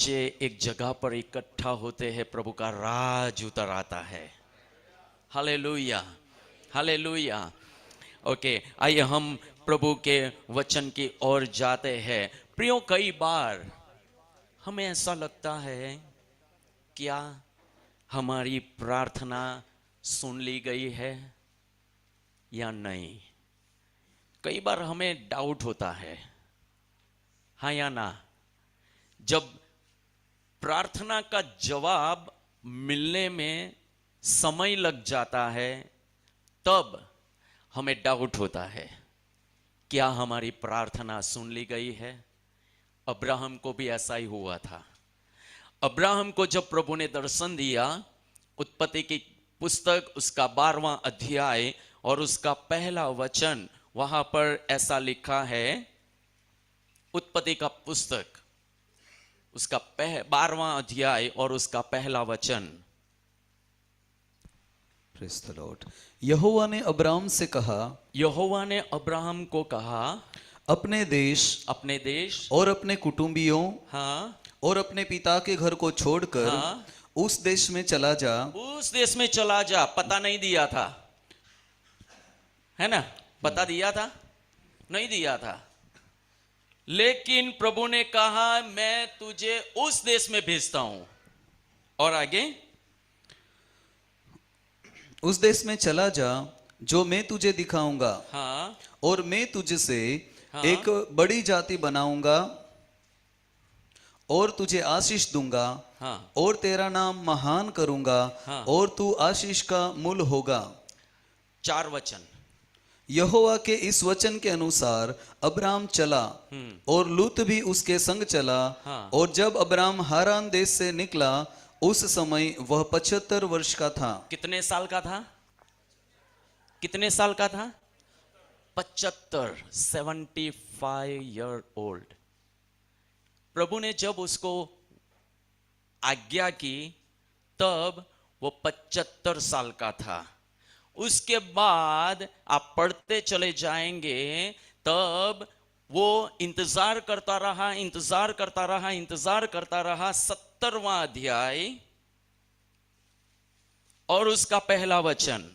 बच्चे एक जगह पर इकट्ठा होते हैं, प्रभु का राज उतर आता है। Hallelujah, hallelujah. ओके, आइए हम प्रभु के वचन की ओर जाते हैं। प्रियो, कई बार हमें ऐसा लगता है, क्या हमारी प्रार्थना सुन ली गई है या नहीं? कई बार हमें डाउट होता है, हाँ या ना। जब प्रार्थना का जवाब मिलने में समय लग जाता है, तब हमें डाउट होता है, क्या हमारी प्रार्थना सुन ली गई है? अब्राहम को भी ऐसा ही हुआ था। अब्राहम को जब प्रभु ने दर्शन दिया, उत्पत्ति की पुस्तक उसका 12वां अध्याय और उसका पहला वचन, वहां पर ऐसा लिखा है। उत्पत्ति का पुस्तक उसका 12वां अध्याय और उसका पहला वचन। Praise the Lord. यहोवा ने अब्राहम से कहा, यहोवा ने अब्राहम को कहा, अपने देश और अपने कुटुंबियों हाँ और अपने पिता के घर को छोड़कर हाँ, उस देश में चला जा। उस देश में चला जा। पता नहीं दिया था, है ना? पता दिया था? नहीं दिया था। लेकिन प्रभु ने कहा, मैं तुझे उस देश में भेजता हूं। और आगे, उस देश में चला जा जो मैं तुझे दिखाऊंगा, हाँ और मैं तुझसे हाँ, एक बड़ी जाति बनाऊंगा और तुझे आशीष दूंगा, हाँ और तेरा नाम महान करूंगा, हाँ। और तू आशीष का मूल होगा। 4 वचन। यहोवा के इस वचन के अनुसार अब्राम चला, और लूत भी उसके संग चला। हाँ। और जब अब्राम हारान देश से निकला, उस समय वह 75 वर्ष का था। कितने साल का था? कितने साल का था? 75, 75 ईयर ओल्ड। प्रभु ने जब उसको आज्ञा की, तब वो 75 साल का था। उसके बाद आप पढ़ते चले जाएंगे, तब वो इंतजार करता रहा, इंतजार करता रहा, इंतजार करता रहा। 70वां अध्याय और उसका पहला वचन।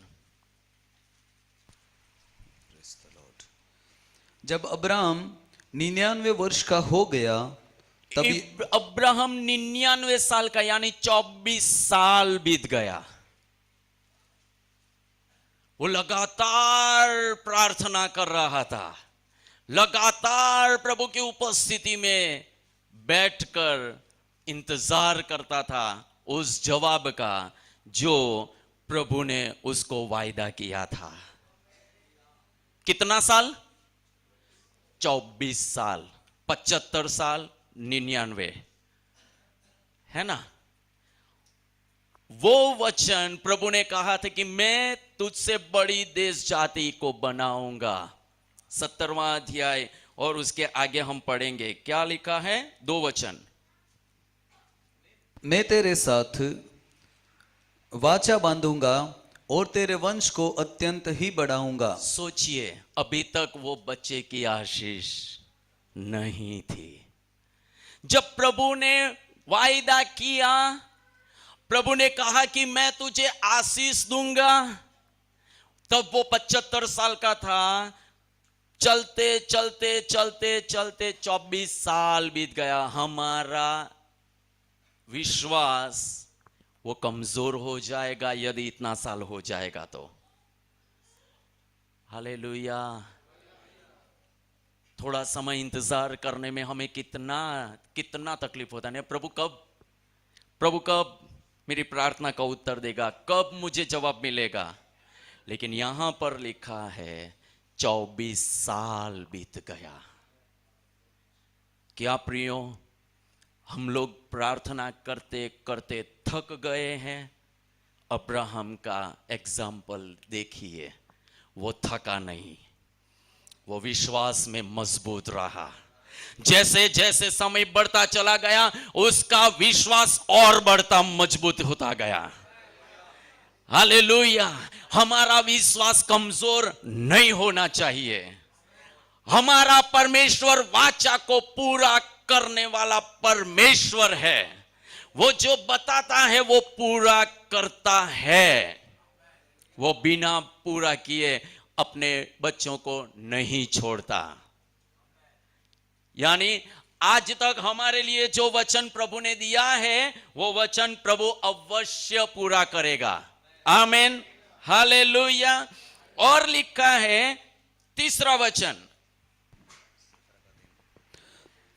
जब अब्राम 99 वर्ष का हो गया, तभी अब्राहम 99 साल का, यानी 24 साल बीत गया। वो लगातार प्रार्थना कर रहा था, लगातार प्रभु की उपस्थिति में बैठकर इंतजार करता था उस जवाब का जो प्रभु ने उसको वायदा किया था। कितना साल? 24 साल। 75 साल, 99, है ना? वो वचन प्रभु ने कहा था कि मैं तुझसे बड़ी देश जाति को बनाऊंगा। 70वां अध्याय और उसके आगे हम पढ़ेंगे, क्या लिखा है? 2 वचन। मैं तेरे साथ वाचा बांधूंगा और तेरे वंश को अत्यंत ही बढ़ाऊंगा। सोचिए, अभी तक वो बच्चे की आशीष नहीं थी। जब प्रभु ने वायदा किया, प्रभु ने कहा कि मैं तुझे आशीष दूंगा, तब वो 75 साल का था। चलते चलते चलते चलते 24 साल बीत गया। हमारा विश्वास वो कमजोर हो जाएगा यदि इतना साल हो जाएगा तो। हालेलुया। थोड़ा समय इंतजार करने में हमें कितना कितना तकलीफ होता है। प्रभु कब मेरी प्रार्थना का उत्तर देगा, कब मुझे जवाब मिलेगा? लेकिन यहां पर लिखा है 24 साल बीत गया। क्या प्रियो, हम लोग प्रार्थना करते करते थक गए हैं? अब्राहम का एग्जाम्पल देखिए, वो थका नहीं, वो विश्वास में मजबूत रहा। जैसे जैसे समय बढ़ता चला गया, उसका विश्वास और बढ़ता मजबूत होता गया। हालेलुया। हमारा विश्वास कमजोर नहीं होना चाहिए। हमारा परमेश्वर वाचा को पूरा करने वाला परमेश्वर है। वो जो बताता है वो पूरा करता है। वो बिना पूरा किए अपने बच्चों को नहीं छोड़ता। यानी आज तक हमारे लिए जो वचन प्रभु ने दिया है वो वचन प्रभु अवश्य पूरा करेगा। आमीन, हालेलुया। और लिखा है तीसरा वचन,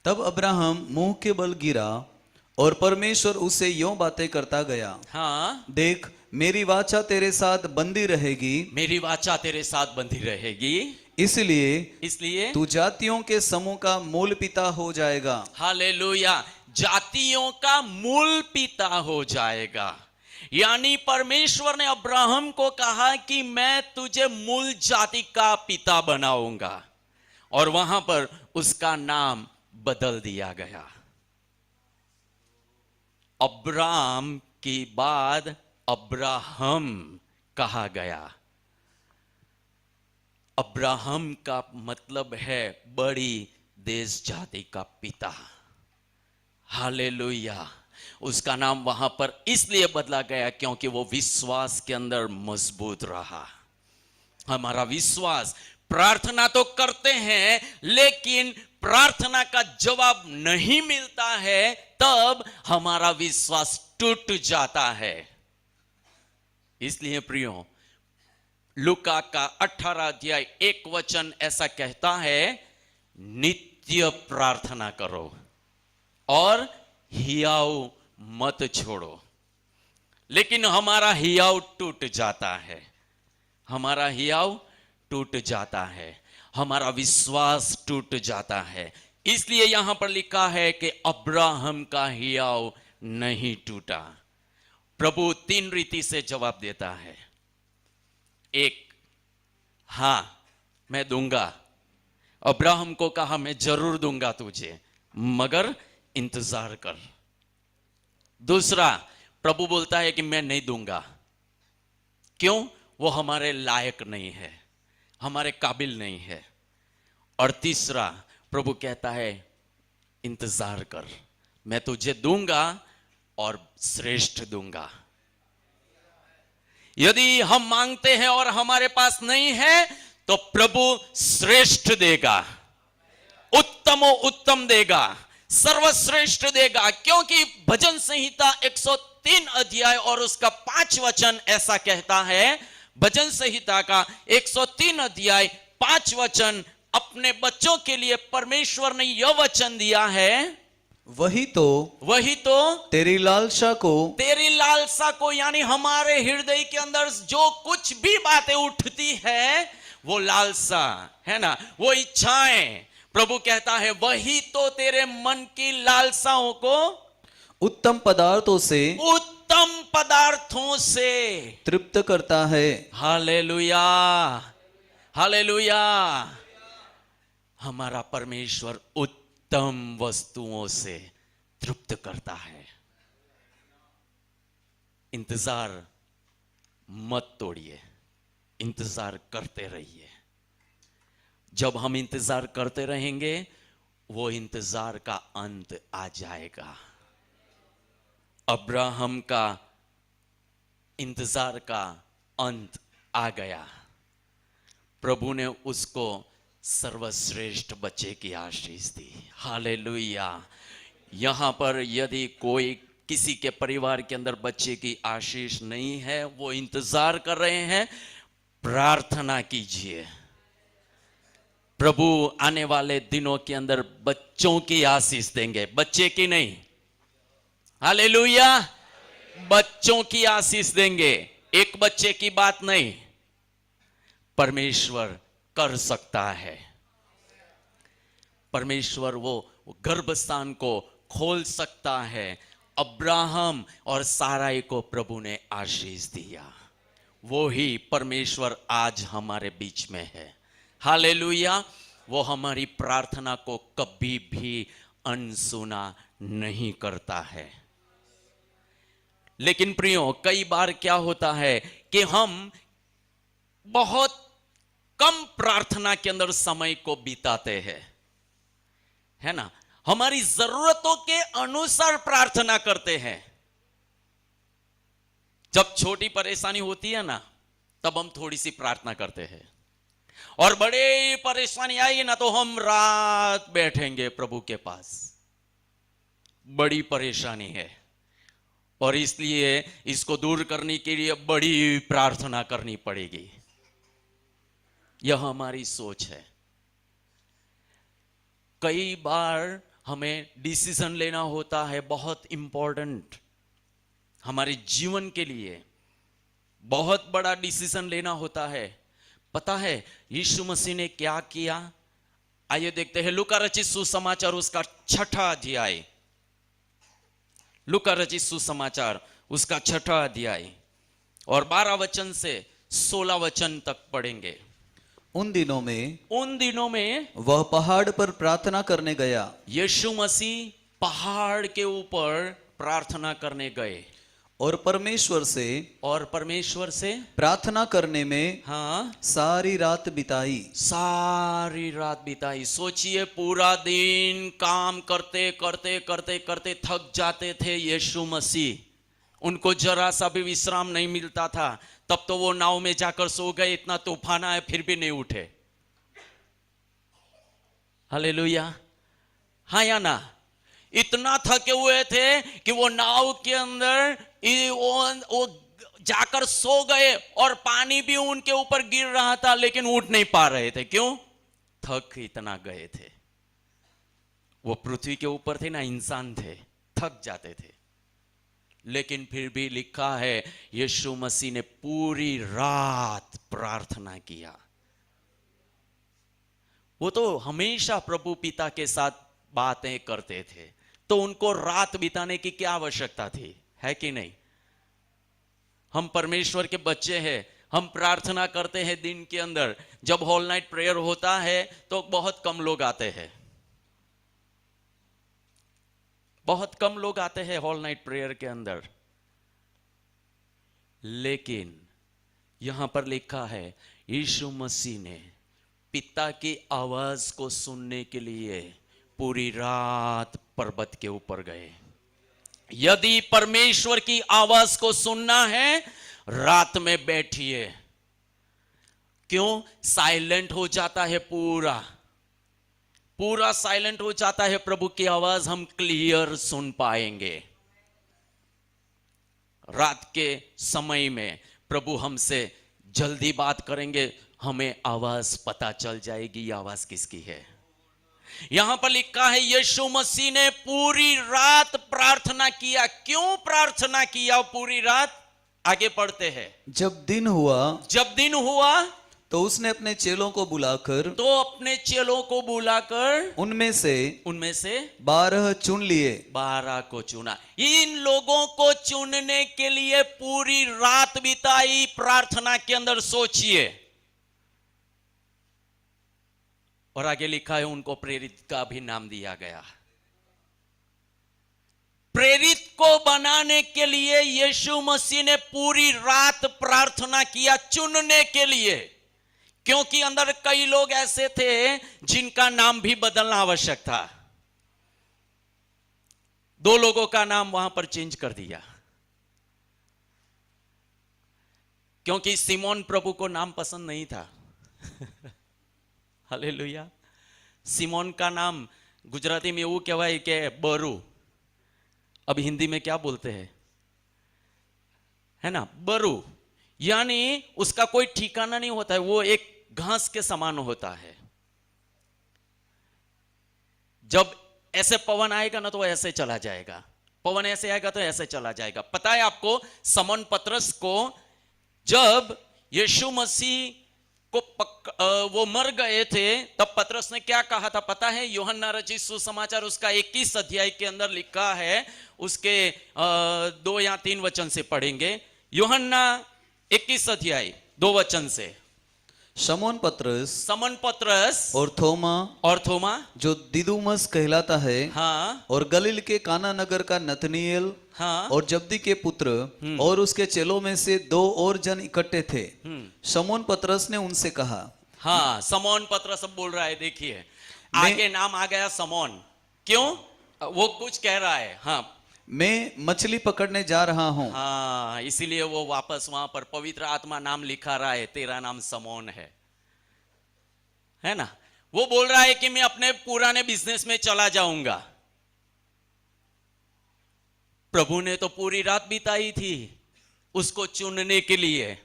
तब अब्राहम मुंह के बल गिरा और परमेश्वर उससे यों बातें करता गया, हाँ, देख मेरी वाचा तेरे साथ बंधी रहेगी, मेरी वाचा तेरे साथ बंधी रहेगी, इसलिए तू जातियों के समूह का मूल पिता हो जाएगा। हालेलुया, जातियों का मूल पिता हो जाएगा। यानी परमेश्वर ने अब्राहम को कहा कि मैं तुझे मूल जाति का पिता बनाऊंगा, और वहां पर उसका नाम बदल दिया गया। अब्राम के बाद अब्राहम कहा गया। अब्राहम का मतलब है बड़ी देश जाति का पिता। हालेलुया। उसका नाम वहां पर इसलिए बदला गया क्योंकि वो विश्वास के अंदर मजबूत रहा। हमारा विश्वास, प्रार्थना तो करते हैं लेकिन प्रार्थना का जवाब नहीं मिलता है, तब हमारा विश्वास टूट जाता है। इसलिए प्रियो, लूका का 18 अध्याय 1 वचन ऐसा कहता है, नित्य प्रार्थना करो और हियाव मत छोड़ो। लेकिन हमारा हियाव टूट जाता है, हमारा हियाव टूट जाता है, हमारा विश्वास टूट जाता है। इसलिए यहां पर लिखा है कि अब्राहम का हियाव नहीं टूटा। प्रभु 3 रीति से जवाब देता है। एक, हां मैं दूंगा। अब्राहम को कहा मैं जरूर दूंगा तुझे, मगर इंतजार कर। दूसरा, प्रभु बोलता है कि मैं नहीं दूंगा। क्यों? वो हमारे लायक नहीं है, हमारे काबिल नहीं है। और तीसरा, प्रभु कहता है इंतजार कर, मैं तुझे दूंगा और श्रेष्ठ दूंगा। यदि हम मांगते हैं और हमारे पास नहीं है तो प्रभु श्रेष्ठ देगा, उत्तमो उत्तम देगा, सर्वश्रेष्ठ देगा। क्योंकि भजन संहिता 103 अध्याय और उसका 5 वचन ऐसा कहता है। भजन संहिता का 103 अध्याय 5 वचन, अपने बच्चों के लिए परमेश्वर ने यह वचन दिया है, वही तो तेरी लालसा को, यानी हमारे हृदय के अंदर जो कुछ भी बातें उठती है वो लालसा है ना, वो इच्छाएं, प्रभु कहता है वही तो तेरे मन की लालसाओं को उत्तम पदार्थों से तृप्त करता है। Hallelujah, hallelujah. हमारा परमेश्वर उत्तम वस्तुओं से तृप्त करता है। इंतजार मत तोड़िए, इंतजार करते रहिए। जब हम इंतजार करते रहेंगे वो इंतजार का अंत आ जाएगा। अब्राहम का इंतजार का अंत आ गया। प्रभु ने उसको सर्वश्रेष्ठ बच्चे की आशीष दी। हालेलुया। यहां पर यदि कोई किसी के परिवार के अंदर बच्चे की आशीष नहीं है, वो इंतजार कर रहे हैं, प्रार्थना कीजिए। प्रभु आने वाले दिनों के अंदर बच्चों की आशीष देंगे, बच्चे की नहीं। हालेलुया। बच्चों की आशीष देंगे, एक बच्चे की बात नहीं। परमेश्वर कर सकता है। परमेश्वर वो गर्भस्थान को खोल सकता है। अब्राहम और साराई को प्रभु ने आशीष दिया। वो ही परमेश्वर आज हमारे बीच में है। हालेलुया। वो हमारी प्रार्थना को कभी भी अनसुना नहीं करता है। लेकिन प्रियो, कई बार क्या होता है कि हम बहुत कम प्रार्थना के अंदर समय को बिताते हैं, है ना। हमारी जरूरतों के अनुसार प्रार्थना करते हैं। जब छोटी परेशानी होती है ना, तब हम थोड़ी सी प्रार्थना करते हैं, और बड़ी परेशानी आएगी ना तो हम रात बैठेंगे प्रभु के पास। बड़ी परेशानी है और इसलिए इसको दूर करने के लिए बड़ी प्रार्थना करनी पड़ेगी। यह हमारी सोच है। कई बार हमें डिसीजन लेना होता है, बहुत इंपॉर्टेंट, हमारे जीवन के लिए बहुत बड़ा डिसीजन लेना होता है। पता है यीशु मसीह ने क्या किया? आइए देखते हैं लूका रचित सुसमाचार उसका 6वां अध्याय। लूका रचित सुसमाचार उसका 6वां अध्याय और 12 वचन से 16 वचन तक पढ़ेंगे। उन दिनों में वह पहाड़ पर प्रार्थना करने गया। यीशु मसीह पहाड़ के ऊपर प्रार्थना करने गए और परमेश्वर से प्रार्थना करने में सारी रात बिताई। सोचिए, पूरा दिन काम करते करते करते करते थक जाते थे यीशु मसीह। उनको जरा सा भी विश्राम नहीं मिलता था। तब तो वो नाव में जाकर सो गए, इतना तूफान आया फिर भी नहीं उठे। हालेलुया, हाँ या ना? इतना थके हुए थे कि वो नाव के अंदर वो जाकर सो गए और पानी भी उनके ऊपर गिर रहा था, लेकिन उठ नहीं पा रहे थे। क्यों? थक इतना गए थे। वो पृथ्वी के ऊपर थे ना, इंसान थे, थक जाते थे। लेकिन फिर भी लिखा है यीशु मसीह ने पूरी रात प्रार्थना किया। वो तो हमेशा प्रभु पिता के साथ बातें करते थे, तो उनको रात बिताने की क्या आवश्यकता थी? है कि नहीं? हम परमेश्वर के बच्चे हैं, हम प्रार्थना करते हैं दिन के अंदर। जब होल नाइट प्रेयर होता है तो बहुत कम लोग आते हैं, बहुत कम लोग आते हैं होल नाइट प्रेयर के अंदर। लेकिन यहां पर लिखा है यीशु मसीह ने पिता की आवाज को सुनने के लिए पूरी रात पर्वत के ऊपर गए। यदि परमेश्वर की आवाज को सुनना है, रात में बैठिए। क्यों? साइलेंट हो जाता है, पूरा साइलेंट हो जाता है। प्रभु की आवाज हम क्लियर सुन पाएंगे। रात के समय में प्रभु हमसे जल्दी बात करेंगे, हमें आवाज पता चल जाएगी ये आवाज किसकी है। यहां पर लिखा है यीशु मसीह ने पूरी रात प्रार्थना किया। क्यों प्रार्थना किया पूरी रात? आगे पढ़ते हैं। जब दिन हुआ तो उसने अपने चेलों को बुलाकर उनमें से 12 चुन लिए। 12 को चुना। इन लोगों को चुनने के लिए पूरी रात बिताई प्रार्थना के अंदर। सोचिए, और आगे लिखा है उनको प्रेरित का भी नाम दिया गया। प्रेरित को बनाने के लिए यीशु मसीह ने पूरी रात प्रार्थना किया, चुनने के लिए। क्योंकि अंदर कई लोग ऐसे थे जिनका नाम भी बदलना आवश्यक था। 2 लोगों का नाम वहां पर चेंज कर दिया, क्योंकि सिमोन प्रभु को नाम पसंद नहीं था। हालेलुया। सिमोन का नाम गुजराती में वो कहवाय के बरू। अब हिंदी में क्या बोलते हैं? है ना, बरू। यानी उसका कोई ठिकाना नहीं होता है, वो एक घास के समान होता है। जब ऐसे पवन आएगा ना तो ऐसे चला जाएगा, पवन ऐसे आएगा तो ऐसे चला जाएगा। पता है आपको, समौन पतरस को जब यीशु मसीह को वो मर गए थे, तब पतरस ने क्या कहा था पता है? यूहन्ना रचित सुसमाचार उसका 21 अध्याय के अंदर लिखा है, उसके 2 या 3 वचन से पढ़ेंगे। यूहन्ना 21 अध्याय 2 वचन से। समौन पतरस और थोमा जो दिदुमस कहलाता है, हाँ, और गलील के काना नगर का नतनीएल, हाँ, और जब्दी के पुत्र और उसके चेलों में से 2 और जन इकट्ठे थे। समौन पतरस ने उनसे कहा। हाँ, समौन पतरस अब बोल रहा है। देखिए, आगे नाम आ गया समौन। क्यों? वो कुछ कह रहा है। हाँ, मैं मछली पकड़ने जा रहा हूं। हाँ, इसीलिए वो वापस वहां पर पवित्र आत्मा नाम लिखा रहा है, तेरा नाम समौन है ना। वो बोल रहा है कि मैं अपने पुराने बिजनेस में चला जाऊंगा। प्रभु ने तो पूरी रात बिताई थी उसको चुनने के लिए,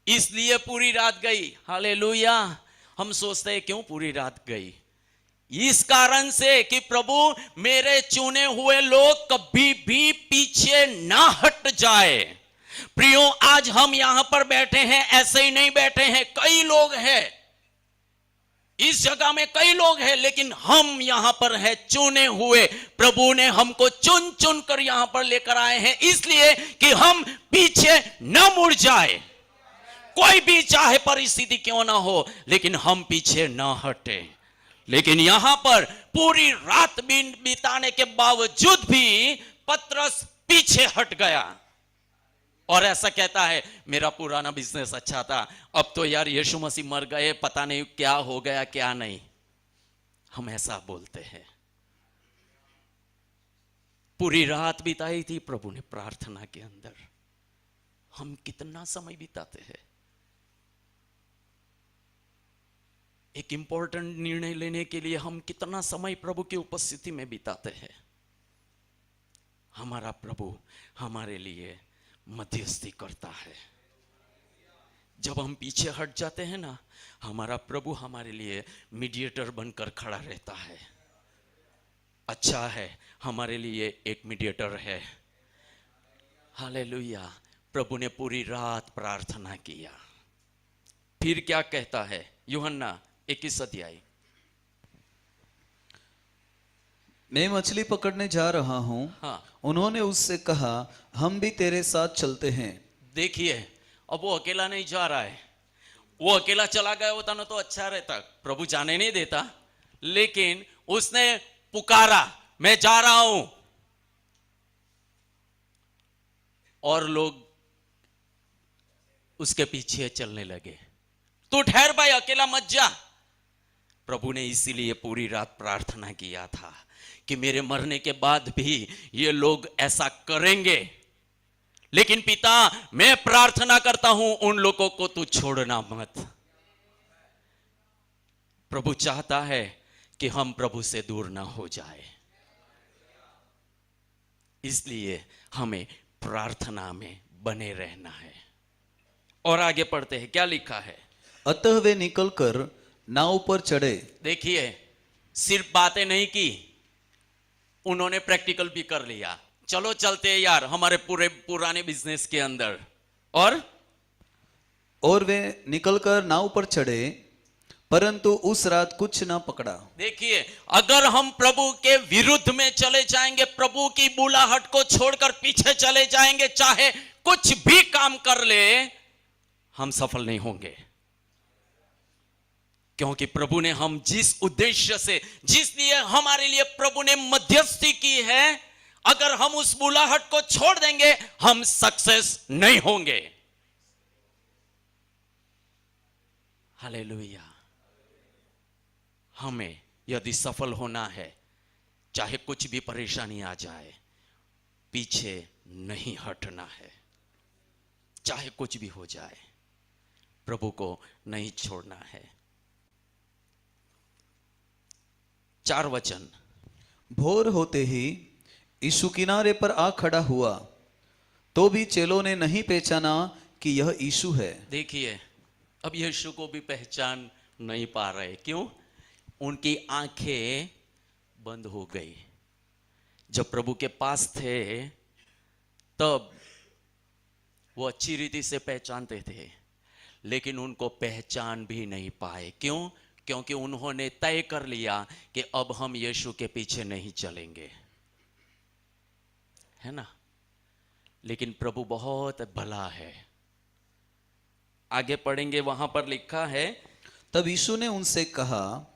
इसलिए पूरी रात गई। हालेलुया। हम सोचते हैं क्यों पूरी रात गई? इस कारण से कि प्रभु मेरे चुने हुए लोग कभी भी पीछे ना हट जाए। प्रियो, आज हम यहां पर बैठे हैं, ऐसे ही नहीं बैठे हैं। कई लोग हैं इस जगह में, कई लोग हैं, लेकिन हम यहां पर हैं चुने हुए। प्रभु ने हमको चुन चुन कर यहां पर लेकर आए हैं, इसलिए कि हम पीछे न मुड़ जाए। कोई भी चाहे परिस्थिति क्यों ना हो, लेकिन हम पीछे न हटे। लेकिन यहां पर पूरी रात बिताने के बावजूद भी पतरस पीछे हट गया और ऐसा कहता है, मेरा पुराना बिजनेस अच्छा था, अब तो यार यीशु मसीह मर गए, पता नहीं क्या हो गया क्या नहीं। हम ऐसा बोलते हैं। पूरी रात बिताई थी प्रभु ने प्रार्थना के अंदर। हम कितना समय बिताते हैं? एक इंपॉर्टेंट निर्णय लेने के लिए हम कितना समय प्रभु की उपस्थिति में बिताते हैं? हमारा प्रभु हमारे लिए मध्यस्थी करता है। जब हम पीछे हट जाते हैं ना, हमारा प्रभु हमारे लिए मीडिएटर बनकर खड़ा रहता है। अच्छा है, हमारे लिए एक मीडिएटर है। हालेलुया। प्रभु ने पूरी रात प्रार्थना किया। फिर क्या कहता है? यूहन्ना 21 अध्याय। मैं मछली पकड़ने जा रहा हूं। हाँ, उन्होंने उससे कहा, हम भी तेरे साथ चलते हैं। देखिए, अब वो अकेला नहीं जा रहा है। वो अकेला चला गया होता ना तो अच्छा रहता, प्रभु जाने नहीं देता, लेकिन उसने पुकारा, मैं जा रहा हूं। और लोग उसके पीछे चलने लगे। तू ठहर भाई, अकेला मत जा। प्रभु ने इसीलिए पूरी रात प्रार्थना किया था कि मेरे मरने के बाद भी ये लोग ऐसा करेंगे, लेकिन पिता, मैं प्रार्थना करता हूं उन लोगों को तू छोड़ना मत। प्रभु चाहता है कि हम प्रभु से दूर ना हो जाए, इसलिए हमें प्रार्थना में बने रहना है। और आगे पढ़ते हैं, क्या लिखा है? अतः वे निकलकर नाव पर चढ़े। देखिए, सिर्फ बातें नहीं की, उन्होंने प्रैक्टिकल भी कर लिया। चलो चलते हैं यार हमारे पूरे पुराने बिजनेस के अंदर। और वे निकलकर नाव पर चढ़े, परंतु उस रात कुछ ना पकड़ा। देखिए, अगर हम प्रभु के विरुद्ध में चले जाएंगे, प्रभु की बुलाहट को छोड़कर पीछे चले जाएंगे, चाहे कुछ भी काम कर ले, हम सफल नहीं होंगे। क्योंकि प्रभु ने हम जिस उद्देश्य से, जिस लिए हमारे लिए प्रभु ने मध्यस्थी की है, अगर हम उस बुलाहट को छोड़ देंगे, हम सक्सेस नहीं होंगे। हालेलुया। हमें यदि सफल होना है, चाहे कुछ भी परेशानी आ जाए, पीछे नहीं हटना है। चाहे कुछ भी हो जाए, प्रभु को नहीं छोड़ना है। 4 वचन। भोर होते ही यीशु किनारे पर आ खड़ा हुआ, तो भी चेलों ने नहीं पहचाना कि यह यीशु है। देखिए, अब यीशु को भी पहचान नहीं पा रहे। क्यों? उनकी आंखें बंद हो गई। जब प्रभु के पास थे तब वो अच्छी रीति से पहचानते थे, लेकिन उनको पहचान भी नहीं पाए। क्यों? क्योंकि उन्होंने तय कर लिया कि अब हम यीशु के पीछे नहीं चलेंगे, है ना। लेकिन प्रभु बहुत भला है। आगे पढ़ेंगे, वहां पर लिखा है, तब यीशु ने उनसे कहा,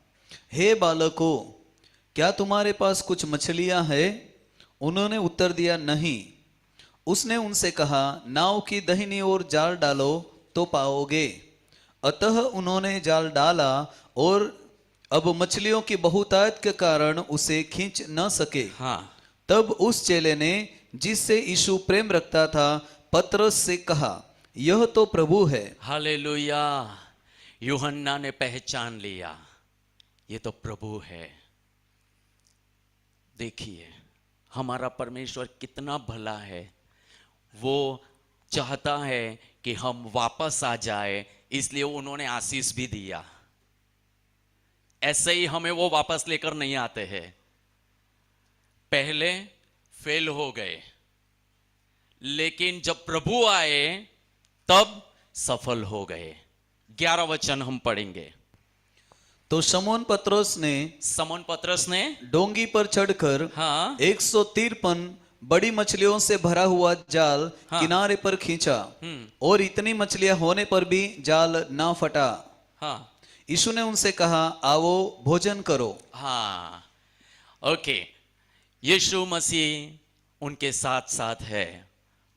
हे बालकों, क्या तुम्हारे पास कुछ मछलियां हैं? उन्होंने उत्तर दिया, नहीं। उसने उनसे कहा, नाव की दाहिनी ओर जाल डालो तो पाओगे। अतः उन्होंने जाल डाला और अब मछलियों की बहुतायत के कारण उसे खींच न सके। हाँ, तब उस चेले ने जिससे यीशु प्रेम रखता था पतरस से कहा, यह तो प्रभु है। हालेलुया। यूहन्ना ने पहचान लिया, ये तो प्रभु है। देखिए हमारा परमेश्वर कितना भला है। वो चाहता है कि हम वापस आ जाए, इसलिए उन्होंने आशीष भी दिया। ऐसे ही हमें वो वापस लेकर नहीं आते हैं। पहले फेल हो गए, लेकिन जब प्रभु आए तब सफल हो गए। 11 वचन हम पढ़ेंगे। तो शमौन पतरस ने डोंगी पर चढ़कर हाँ, 153 बड़ी मछलियों से भरा हुआ जाल हाँ, किनारे पर खींचा, और इतनी मछलियां होने पर भी जाल ना फटा। हाँ, यीशु ने उनसे कहा, आओ भोजन करो। हाँ, ओके। यीशु मसीह उनके साथ साथ है।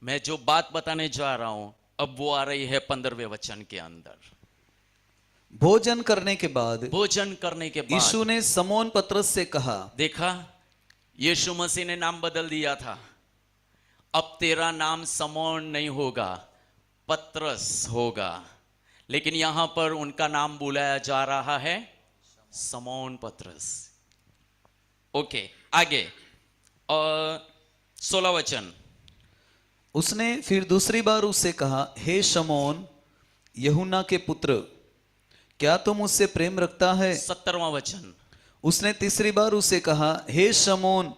मैं जो बात बताने जा रहा हूं अब वो आ रही है 15वें वचन के अंदर। भोजन करने के बाद यीशु ने शमौन पतरस से कहा, देखा, यीशु मसीह ने नाम बदल दिया था। अब तेरा नाम शमौन नहीं होगा, पतरस होगा। लेकिन यहां पर उनका नाम बुलाया जा रहा है शमौन पतरस। ओके, आगे। और 16 वचन। उसने फिर दूसरी बार उससे कहा, हे शमौन यूहन्ना के पुत्र, क्या तुम मुझसे प्रेम रखता है? 17वां वचन। उसने तीसरी बार उससे कहा, हे शमौन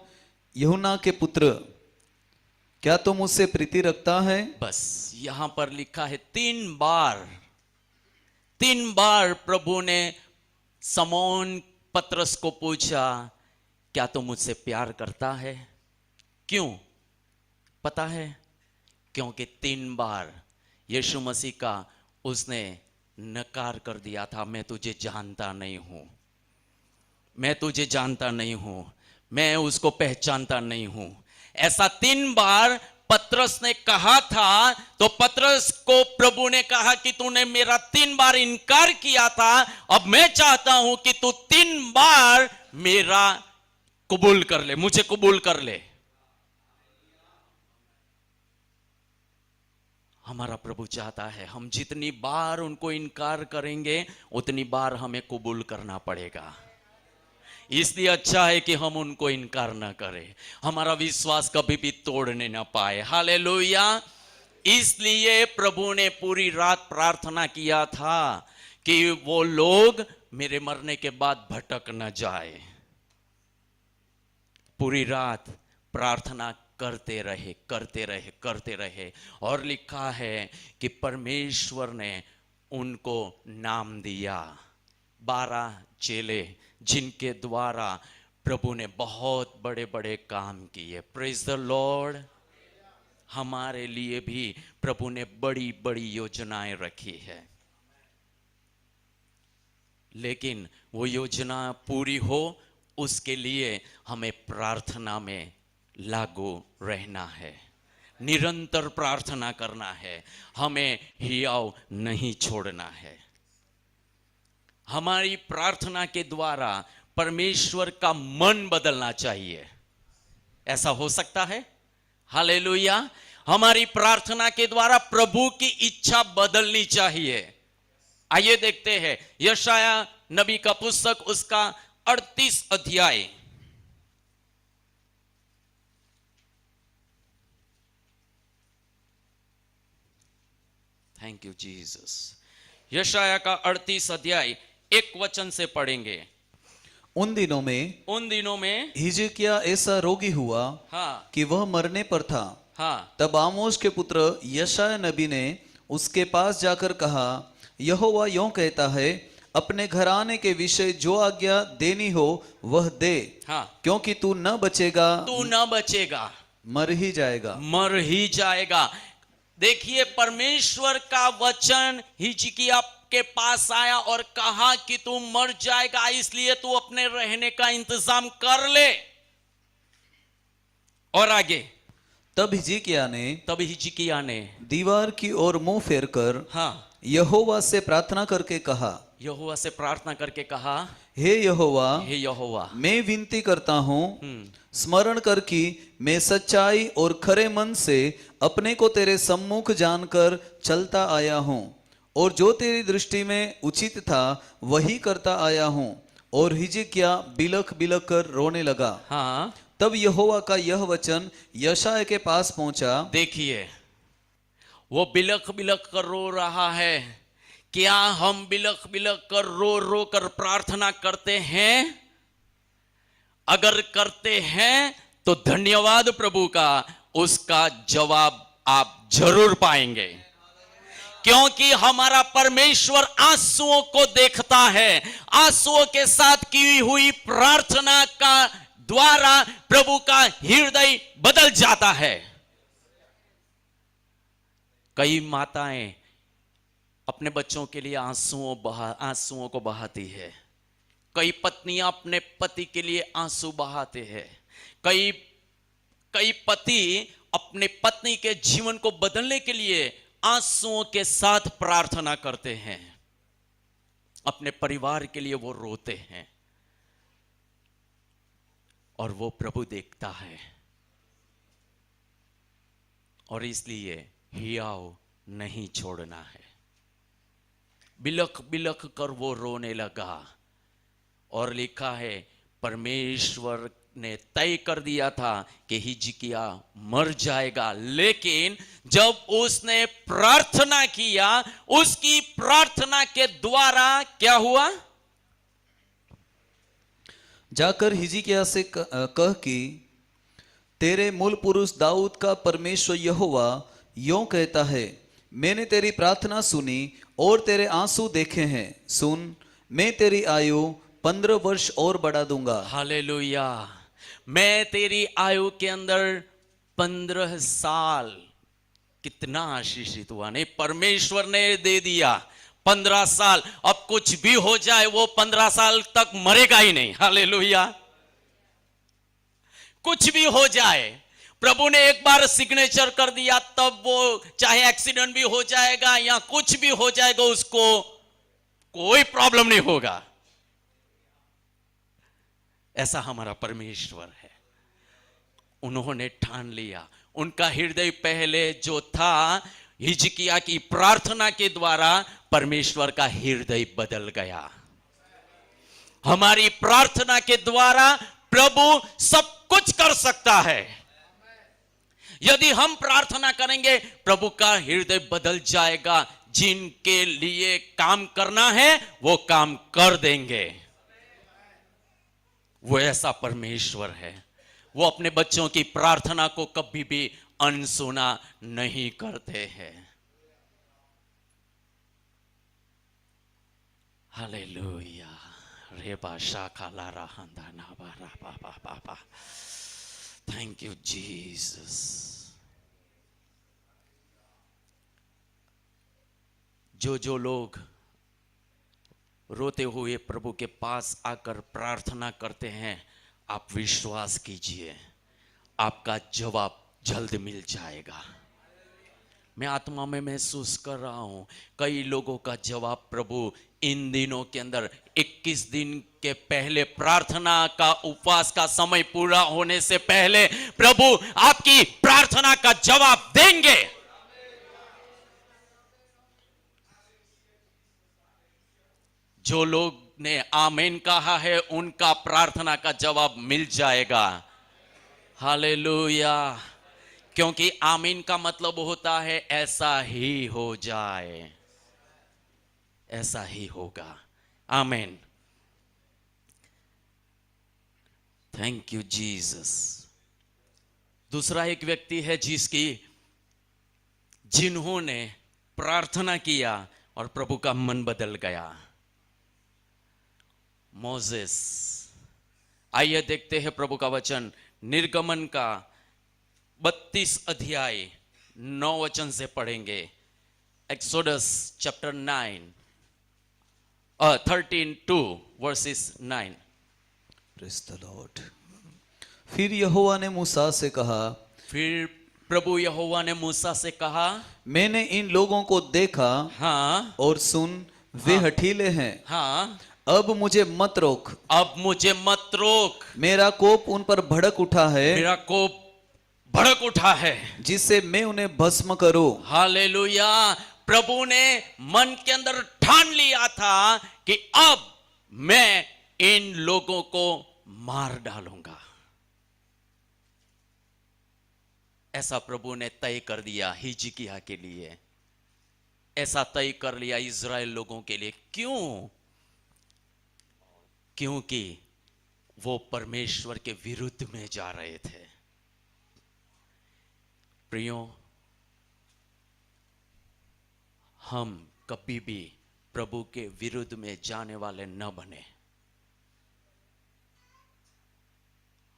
यूहन्ना के पुत्र, क्या तुम मुझसे प्रीति रखता है? बस यहां पर लिखा है 3 बार प्रभु ने शमौन पतरस को पूछा, क्या तुम मुझसे प्यार करता है? क्यों पता है? क्योंकि 3 बार यीशु मसीह का उसने नकार कर दिया था। मैं तुझे जानता नहीं हूं, मैं तुझे जानता नहीं हूं, मैं उसको पहचानता नहीं हूं। ऐसा 3 बार पतरस ने कहा था। तो पतरस को प्रभु ने कहा कि तूने मेरा 3 बार इनकार किया था, अब मैं चाहता हूं कि तू 3 बार मेरा कबूल कर ले, मुझे कबूल कर ले। हमारा प्रभु चाहता है हम जितनी बार उनको इनकार करेंगे उतनी बार हमें कबूल करना पड़ेगा। इसलिए अच्छा है कि हम उनको इनकार ना करें, हमारा विश्वास कभी भी तोड़ने ना पाए। हालेलुया। इसलिए प्रभु ने पूरी रात प्रार्थना किया था कि वो लोग मेरे मरने के बाद भटक न जाए। पूरी रात प्रार्थना करते रहे और लिखा है कि परमेश्वर ने उनको नाम दिया 12 चेले, जिनके द्वारा प्रभु ने बहुत बड़े बड़े काम किए। Praise the Lord. हमारे लिए भी प्रभु ने बड़ी बड़ी योजनाएं रखी है, लेकिन वो योजना पूरी हो उसके लिए हमें प्रार्थना में लागू रहना है, निरंतर प्रार्थना करना है, हमें हियाव नहीं छोड़ना है। हमारी प्रार्थना के द्वारा परमेश्वर का मन बदलना चाहिए। ऐसा हो सकता है? हालेलुया। हमारी प्रार्थना के द्वारा प्रभु की इच्छा बदलनी चाहिए। आइए देखते हैं यशाया नबी का पुस्तक, उसका 38 अध्याय। Thank you Jesus. यशाया का 38 अध्याय 1 वचन से पढ़ेंगे। उन दिनों में हिजकिय्याह ऐसा रोगी हुआ, हाँ, कि वह मरने पर था। हाँ, तब आमोस के पुत्र यशायाह नबी ने उसके पास जाकर कहा, यहोवा यों कहता है, अपने घराने के विषय जो आज्ञा देनी हो वह दे, हाँ, क्योंकि तू न बचेगा, मर ही जाएगा। देखिए, परमेश्वर का वचन हिजकिय्याह के पास आया और कहा कि तू मर जाएगा, इसलिए तू अपने रहने का इंतजाम कर ले। और आगे, तब हिजकिय्याह ने दीवार की ओर मुंह फेरकर हाँ, यहोवा से प्रार्थना करके कहा, यहोवा से प्रार्थना करके कहा, हे यहोवा, हे यहोवा, मैं विनती करता हूँ, स्मरण कर कि मैं सच्चाई और खरे मन से अपने को तेरे सम्मुख जानकर चलता आया हूँ, और जो तेरी दृष्टि में उचित था वही करता आया हूँ। और हिजकिय्याह बिलख बिलख कर रोने लगा। हाँ, तब यहोवा का यह वचन यशायाह के पास पहुंचा। देखिए, वो बिलख बिलख कर रो रहा है। क्या हम बिलख बिलख कर रो रो कर प्रार्थना करते हैं? अगर करते हैं तो धन्यवाद प्रभु का, उसका जवाब आप जरूर पाएंगे, क्योंकि हमारा परमेश्वर आंसुओं को देखता है। आंसुओं के साथ की हुई प्रार्थना का द्वारा प्रभु का हृदय बदल जाता है। कई माताएं अपने बच्चों के लिए आंसुओं को बहाती है। कई पत्नियां अपने पति के लिए आंसू बहाते हैं। कई पति अपने पत्नी के जीवन को बदलने के लिए आंसुओं के साथ प्रार्थना करते हैं। अपने परिवार के लिए वो रोते हैं, और वो प्रभु देखता है, और इसलिए हियाव नहीं छोड़ना है। बिलख बिलख कर वो रोने लगा, और लिखा है परमेश्वर ने तय कर दिया था कि हिजकिय्याह मर जाएगा, लेकिन जब उसने प्रार्थना किया, उसकी प्रार्थना के द्वारा क्या हुआ? जाकर हिजकिय्याह से कह कि तेरे मूल पुरुष दाऊद का परमेश्वर यहोवा यों कहता है, मैंने तेरी प्रार्थना सुनी और तेरे आंसू देखे हैं। सुन, मैं तेरी आयु 15 वर्ष और बढ़ा दूंगा। हालेलुया। मैं तेरी आयु के अंदर 15 साल, कितना आशीषित हुआ नहीं? परमेश्वर ने दे दिया 15 साल। अब कुछ भी हो जाए, वो 15 साल तक मरेगा ही नहीं। हालेलुया। कुछ भी हो जाए, प्रभु ने एक बार सिग्नेचर कर दिया, तब वो चाहे एक्सीडेंट भी हो जाएगा या कुछ भी हो जाएगा, उसको कोई प्रॉब्लम नहीं होगा। ऐसा हमारा परमेश्वर है। उन्होंने ठान लिया। उनका हृदय पहले जो था, हिजकिय्याह की प्रार्थना के द्वारा परमेश्वर का हृदय बदल गया। हमारी प्रार्थना के द्वारा प्रभु सब कुछ कर सकता है। यदि हम प्रार्थना करेंगे, प्रभु का हृदय बदल जाएगा। जिनके लिए काम करना है वो काम कर देंगे। वो ऐसा परमेश्वर है। वो अपने बच्चों की प्रार्थना को कभी भी अनसुना नहीं करते हैं। हालेलुया। रेबा शाखा लारा हंदा नाबा राबा बाबा बा। Thank you Jesus. जो लोग रोते हुए प्रभु के पास आकर प्रार्थना करते हैं, आप विश्वास कीजिए, आपका जवाब जल्द मिल जाएगा। मैं आत्मा में महसूस कर रहा हूं, कई लोगों का जवाब प्रभु इन दिनों के अंदर 21 दिन के पहले, प्रार्थना का उपवास का समय पूरा होने से पहले प्रभु आपकी प्रार्थना का जवाब देंगे। जो लोग ने आमीन कहा है, उनका प्रार्थना का जवाब मिल जाएगा। हालेलुया। क्योंकि आमीन का मतलब होता है ऐसा ही हो जाए, ऐसा ही होगा। आमीन। Thank you Jesus. दूसरा एक व्यक्ति है जिन्होंने प्रार्थना किया और प्रभु का मन बदल गया। मोसेस। आइए देखते हैं प्रभु का वचन, निर्गमन का 32 अध्याय 9 वचन से पढ़ेंगे। Exodus chapter 13:2 versus 9। Praise the Lord. फिर यहोवा ने मूसा से कहा, फिर प्रभु यहोवा ने मूसा से कहा, मैंने इन लोगों को देखा, हाँ, और सुन, वे हठीले हैं, हाँ, अब मुझे मत रोक, अब मुझे मत रोक, मेरा कोप उन पर भड़क उठा है, मेरा कोप भड़क उठा है, जिससे मैं उन्हें भस्म करूं। हालेलुया। प्रभु ने मन के अंदर ठान लिया था कि अब मैं इन लोगों को मार डालूंगा। ऐसा प्रभु ने तय कर दिया हिजकिय्याह के लिए, ऐसा तय कर लिया इज़राइल लोगों के लिए। क्यों? क्योंकि वो परमेश्वर के विरुद्ध में जा रहे थे। प्रियो, हम कभी भी प्रभु के विरुद्ध में जाने वाले न बने।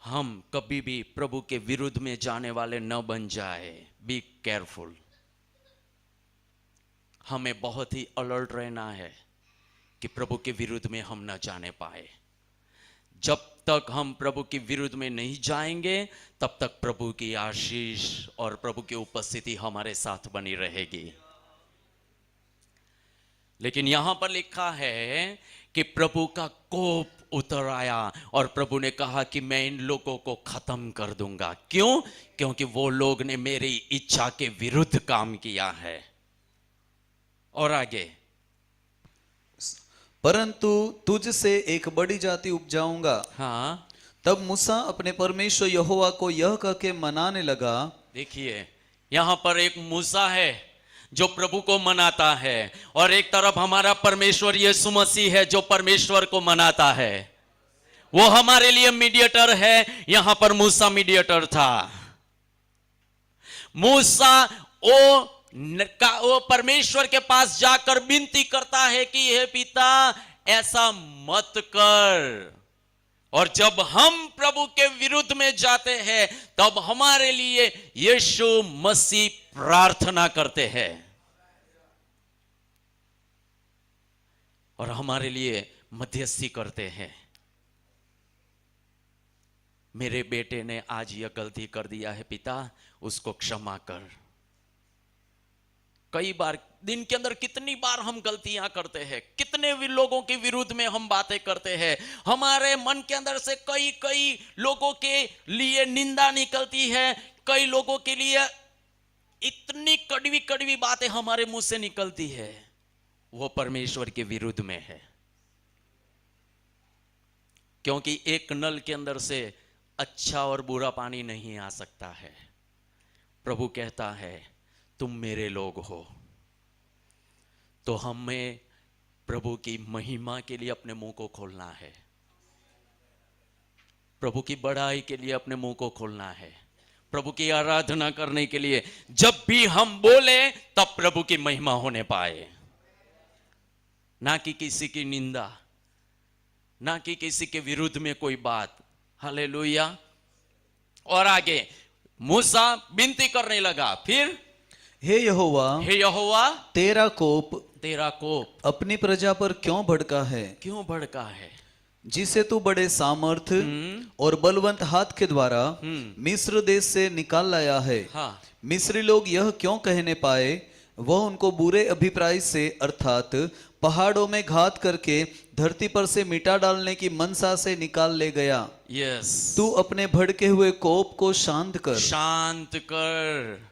हम कभी भी प्रभु के विरुद्ध में जाने वाले न बन जाए। Be careful. हमें बहुत ही अलर्ट रहना है कि प्रभु के विरुद्ध में हम न जाने पाए। जब तक हम प्रभु के विरुद्ध में नहीं जाएंगे, तब तक प्रभु की आशीष और प्रभु की उपस्थिति हमारे साथ बनी रहेगी। लेकिन यहां पर लिखा है कि प्रभु का कोप उतर आया और प्रभु ने कहा कि मैं इन लोगों को खत्म कर दूंगा। क्यों? क्योंकि वो लोग ने मेरी इच्छा के विरुद्ध काम किया है। और आगे, परंतु तुझसे एक बड़ी जाति उपजाऊंगा। हाँ, तब मूसा अपने परमेश्वर यहोवा को यह कह के मनाने लगा। देखिए, यहां पर एक मूसा है जो प्रभु को मनाता है, और एक तरफ हमारा परमेश्वर यीशु मसीह है जो परमेश्वर को मनाता है। वो हमारे लिए मीडिएटर है। यहां पर मूसा मीडिएटर था। मूसा वो परमेश्वर के पास जाकर विनती करता है कि हे पिता, ऐसा मत कर। और जब हम प्रभु के विरुद्ध में जाते हैं, तब हमारे लिए यीशु मसीह प्रार्थना करते हैं और हमारे लिए मध्यस्थी करते हैं। मेरे बेटे ने आज यह गलती कर दिया है पिता, उसको क्षमा कर। कई बार दिन के अंदर कितनी बार हम गलतियां करते हैं, कितने भी लोगों के विरुद्ध में हम बातें करते हैं। हमारे मन के अंदर से कई लोगों के लिए निंदा निकलती है, कई लोगों के लिए इतनी कड़वी कड़वी बातें हमारे मुंह से निकलती है, वो परमेश्वर के विरुद्ध में है। क्योंकि एक नल के अंदर से अच्छा और बुरा पानी नहीं आ सकता है। प्रभु कहता है तुम मेरे लोग हो। तो हमें प्रभु की महिमा के लिए अपने मुंह को खोलना है, प्रभु की बड़ाई के लिए अपने मुंह को खोलना है, प्रभु की आराधना करने के लिए। जब भी हम बोले तब प्रभु की महिमा होने पाए, ना कि किसी की निंदा, ना कि किसी के विरुद्ध में कोई बात। हालेलुया। और आगे मूसा विनती करने लगा, फिर हे यहोवा, तेरा कोप अपनी प्रजा पर क्यों भड़का है? क्यों भड़का है? जिसे तू बड़े सामर्थ और बलवंत हाथ के द्वारा मिस्र देश से निकाल लाया है। हाँ। मिस्री लोग यह क्यों कहने पाए, वह उनको बुरे अभिप्राय से अर्थात पहाड़ों में घात करके धरती पर से मिटा डालने की मनसा से निकाल ले गया। यस। तू अपने भड़के हुए कोप को शांत कर।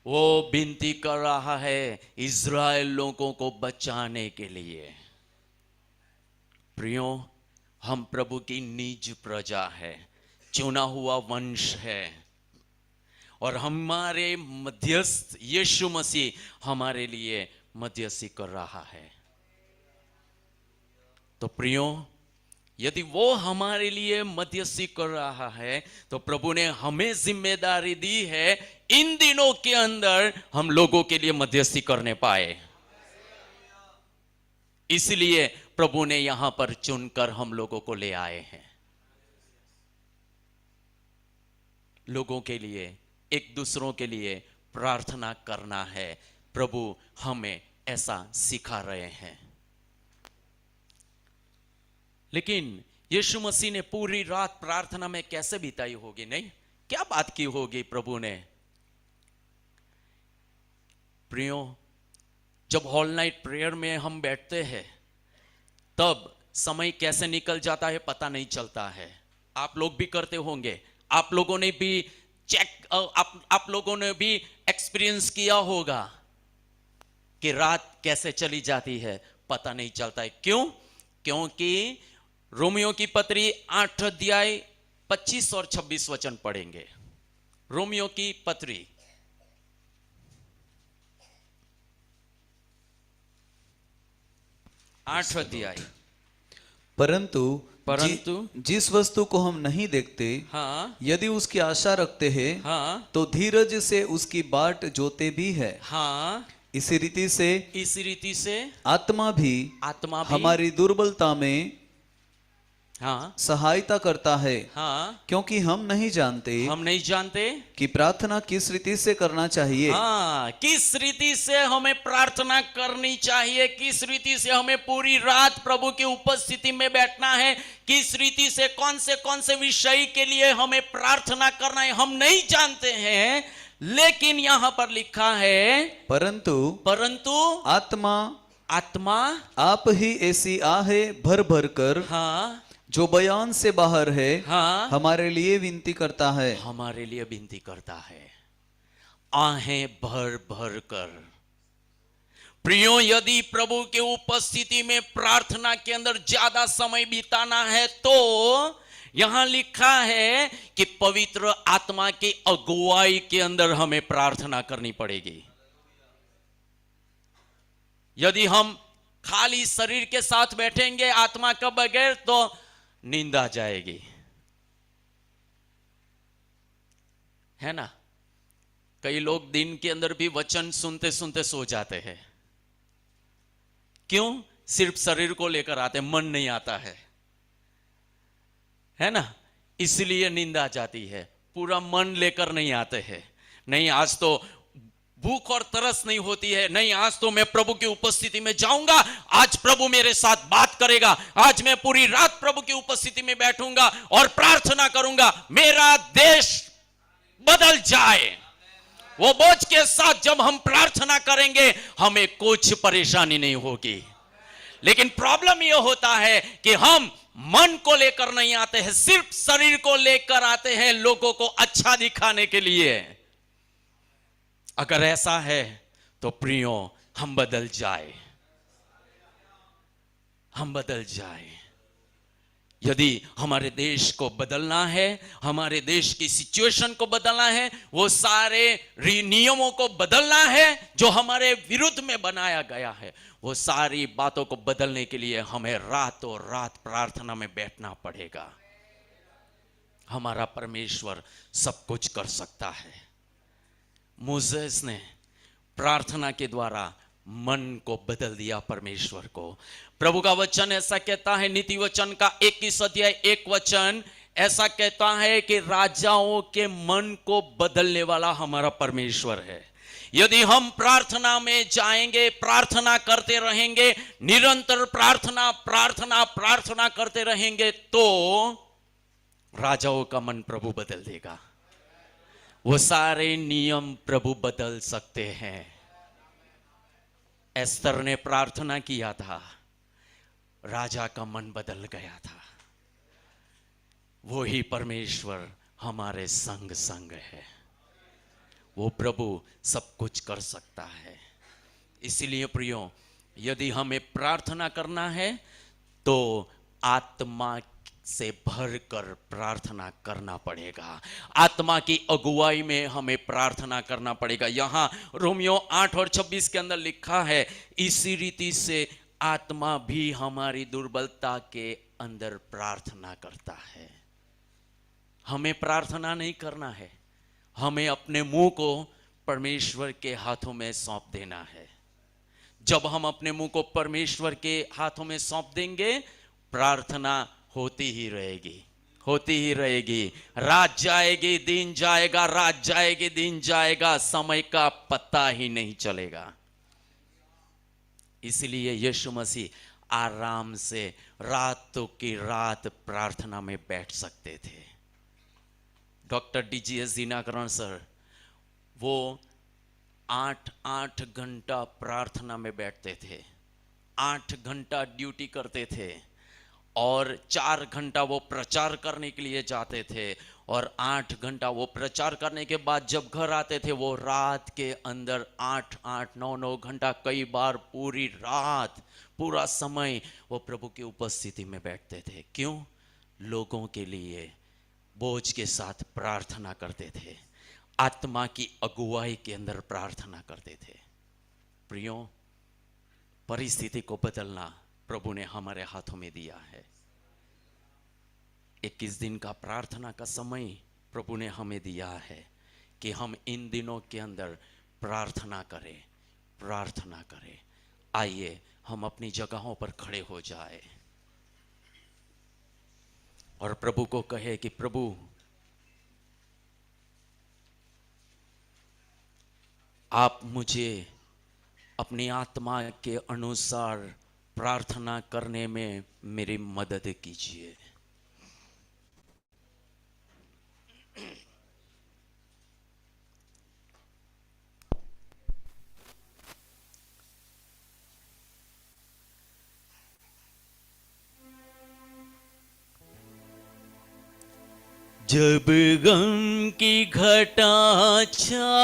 वो विनती कर रहा है इज़राइल लोगों को बचाने के लिए। प्रियो, हम प्रभु की निज प्रजा है, चुना हुआ वंश है, और हमारे मध्यस्थ यीशु मसीह हमारे लिए मध्यस्थी कर रहा है। तो प्रियो, यदि वो हमारे लिए मध्यस्थी कर रहा है, तो प्रभु ने हमें जिम्मेदारी दी है इन दिनों के अंदर हम लोगों के लिए मध्यस्थी करने पाए। इसलिए प्रभु ने यहां पर चुनकर हम लोगों को ले आए हैं। लोगों के लिए, एक दूसरों के लिए प्रार्थना करना है। प्रभु हमें ऐसा सिखा रहे हैं। लेकिन यीशु मसीह ने पूरी रात प्रार्थना में कैसे बिताई होगी? नहीं, क्या बात की होगी प्रभु ने? प्रियो, जब होल नाइट प्रेयर में हम बैठते हैं तब समय कैसे निकल जाता है पता नहीं चलता है। आप लोग भी करते होंगे, आप लोगों ने भी आप लोगों ने भी एक्सपीरियंस किया होगा कि रात कैसे चली जाती है, पता नहीं चलता है। क्यों? क्योंकि रोमियो की पत्री 8 अध्याय 25 और 26 वचन पढ़ेंगे। रोमियो की पत्री 8 अध्याय। परंतु जिस वस्तु को हम नहीं देखते, हाँ, यदि उसकी आशा रखते हैं, हाँ, तो धीरज से उसकी बाट जोते भी है। हाँ, इसी रीति से आत्मा भी हमारी दुर्बलता में हाँ, सहायता करता है। हाँ, क्योंकि हम नहीं जानते कि प्रार्थना किस रीति से करना चाहिए। हाँ, किस रीति से हमें प्रार्थना करनी चाहिए, किस रीति से हमें पूरी रात प्रभु की उपस्थिति में बैठना है, किस रीति से कौन से विषय के लिए हमें प्रार्थना करना है, हम नहीं जानते हैं। लेकिन यहां पर लिखा है परंतु आत्मा आप ही ऐसी आहें भर भर कर, हाँ, जो बयान से बाहर है, हाँ, हमारे लिए विनती करता है। हमारे लिए विनती करता है, आहें भर भर कर। प्रियो, यदि प्रभु के उपस्थिति में प्रार्थना के अंदर ज्यादा समय बिताना है तो यहां लिखा है कि पवित्र आत्मा की अगुवाई के अंदर हमें प्रार्थना करनी पड़ेगी। यदि हम खाली शरीर के साथ बैठेंगे आत्मा के बगैर तो नींद आ जाएगी, है ना। कई लोग दिन के अंदर भी वचन सुनते सुनते सो जाते हैं। क्यों? सिर्फ शरीर को लेकर आते, मन नहीं आता है ना, इसलिए नींद आ जाती है। पूरा मन लेकर नहीं आते हैं। नहीं, आज तो भूख और तरस नहीं होती है, नहीं आज तो मैं प्रभु की उपस्थिति में जाऊंगा, आज प्रभु मेरे साथ बात करेगा, आज मैं पूरी रात प्रभु की उपस्थिति में बैठूंगा और प्रार्थना करूंगा, मेरा देश बदल जाए। वो बोझ के साथ जब हम प्रार्थना करेंगे हमें कुछ परेशानी नहीं होगी। लेकिन प्रॉब्लम यह होता है कि हम मन को लेकर नहीं आते हैं, सिर्फ शरीर को लेकर आते हैं, लोगों को अच्छा दिखाने के लिए। अगर ऐसा है तो प्रियो, हम बदल जाए। यदि हमारे देश को बदलना है, हमारे देश की सिचुएशन को बदलना है, वो सारे नियमों को बदलना है जो हमारे विरुद्ध में बनाया गया है, वो सारी बातों को बदलने के लिए हमें रातों रात प्रार्थना में बैठना पड़ेगा। हमारा परमेश्वर सब कुछ कर सकता है। मोसेस ने प्रार्थना के द्वारा मन को बदल दिया परमेश्वर को। प्रभु का वचन ऐसा कहता है, नीति वचन का 21 अध्याय 1 वचन ऐसा कहता है कि राजाओं के मन को बदलने वाला हमारा परमेश्वर है। यदि हम प्रार्थना में जाएंगे, प्रार्थना करते रहेंगे, निरंतर प्रार्थना करते रहेंगे तो राजाओं का मन प्रभु बदल देगा। वो सारे नियम प्रभु बदल सकते हैं। एस्तर ने प्रार्थना किया था, राजा का मन बदल गया था। वो ही परमेश्वर हमारे संग संग है। वो प्रभु सब कुछ कर सकता है। इसलिए प्रियो, यदि हमें प्रार्थना करना है तो आत्मा से भरकर प्रार्थना करना पड़ेगा। आत्मा की अगुवाई में हमें प्रार्थना करना पड़ेगा। यहां रोमियो 8 और 26 के अंदर लिखा है, इसी रीति से आत्मा भी हमारी दुर्बलता के अंदर प्रार्थना करता है। हमें प्रार्थना नहीं करना है, हमें अपने मुंह को परमेश्वर के हाथों में सौंप देना है। जब हम अपने मुंह को परमेश्वर के हाथों में सौंप देंगे, प्रार्थना होती ही रहेगी। रात जाएगी दिन जाएगा, रात जाएगी दिन जाएगा, समय का पता ही नहीं चलेगा। इसलिए यीशु मसीह आराम से रातों की रात प्रार्थना में बैठ सकते थे। डॉक्टर DGS दिनाकरण सर, वो 8 घंटा प्रार्थना में बैठते थे। 8 घंटा ड्यूटी करते थे और 4 घंटा वो प्रचार करने के लिए जाते थे और 8 घंटा वो प्रचार करने के बाद जब घर आते थे वो रात के अंदर 8 9 घंटा, कई बार पूरी रात, पूरा समय वो प्रभु की उपस्थिति में बैठते थे। क्यों? लोगों के लिए बोझ के साथ प्रार्थना करते थे, आत्मा की अगुवाई के अंदर प्रार्थना करते थे। प्रियो, परिस्थिति को बदलना प्रभु ने हमारे हाथों में दिया है। 21 दिन का प्रार्थना का समय प्रभु ने हमें दिया है कि हम इन दिनों के अंदर प्रार्थना करें, प्रार्थना करें। आइए हम अपनी जगहों पर खड़े हो जाए और प्रभु को कहे कि प्रभु, आप मुझे अपनी आत्मा के अनुसार प्रार्थना करने में मेरी मदद कीजिए। जब गम की घटा छा